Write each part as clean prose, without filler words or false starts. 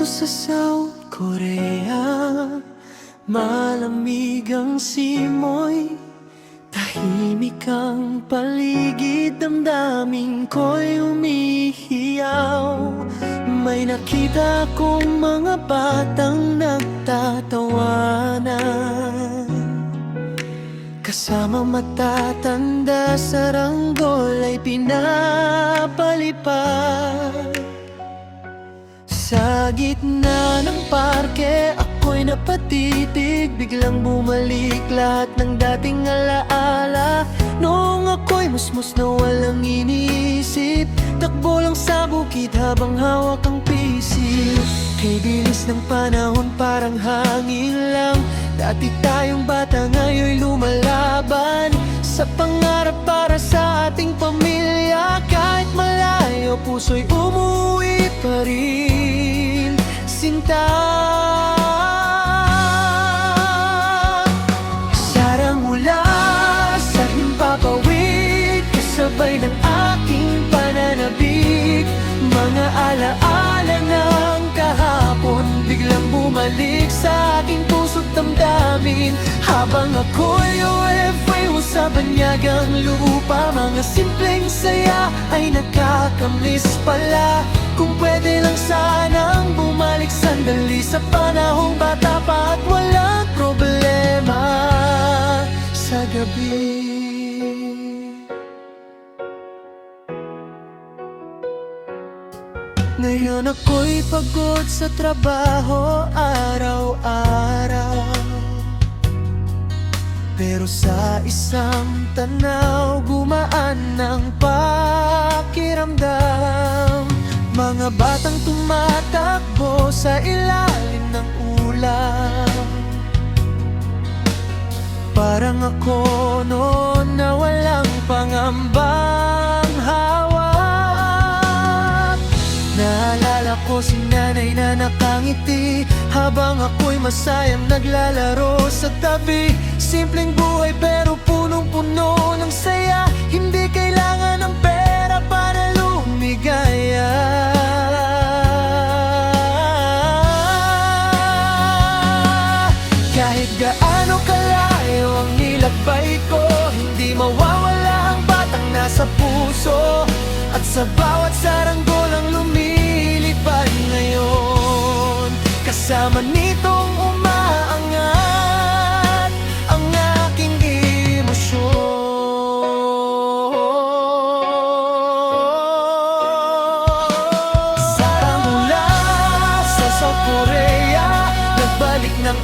sa South Korea, malamig ang simoy, tahimik ang paligid, damdamin ko'y umihiyaw. May nakita kong mga batang nagtatawanan, kasama matatanda sa ranggol ay pinapalipad. Sa gitna ng parke, ako'y napatitig, biglang bumalik lahat ng dating alaala. Noong ako'y musmus na walang iniisip, takbo lang sa bukid habang hawak ang pisik. Kay bilis ng panahon parang hangin lang, dati tayong bata ngayon'y lumalaban sa pangarap para sa ating pamilya. Kahit malayo, puso'y umuwi pa rin, sinta. Sarang mula sa himpapawid, kasabay ng aking pananabik, mga alaala ng kahapon biglang bumalik sa aking puso't damdamin. Habang ako'y OFW sa banyagang lupa, mga simpleng saya ay nakakamiss pala. Kung pwede lang sanang bumalik sandali sa panahong bata pa at walang problema sa gabi. Ngayon ako'y pagod sa trabaho araw-araw, pero sa isang tanaw gumaan ang pakiramdam. Mga batang tumatakbo sa ilalim ng ulan, parang ako noon na walang pangambang hawak. Naalala ko si nanay na nakangiti habang ako'y masayang naglalaro sa tabi. Simpleng buhay pero punong-puno ng saya, hindi kailangan ng pera para lumigaya. Kahit gaano kalayo ang nilakbay ko, hindi mawawala ang batang nasa puso. At sa bawat saranggola ang lumilipad ngayon, kasama nitong umaangat ang aking emosyon. Sarang mula sa South Korea, nagbalik ng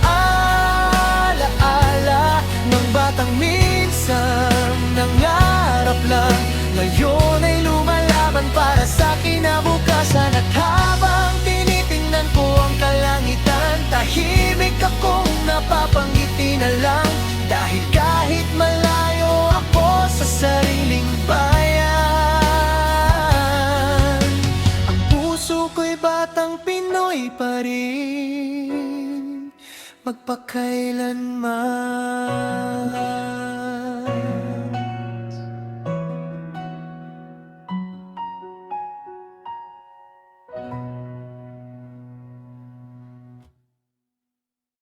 alaala ng batang minsan nangarap lang, ngayon ay lumalaban para sa kinabukasan. At habang tinitingnan ko ang kalangitan, tahimik akong napapangiti na lang, dahil kahit malayo ako sa sariling bayan, ang puso ko'y batang Pinoy pa rin magpakailanman.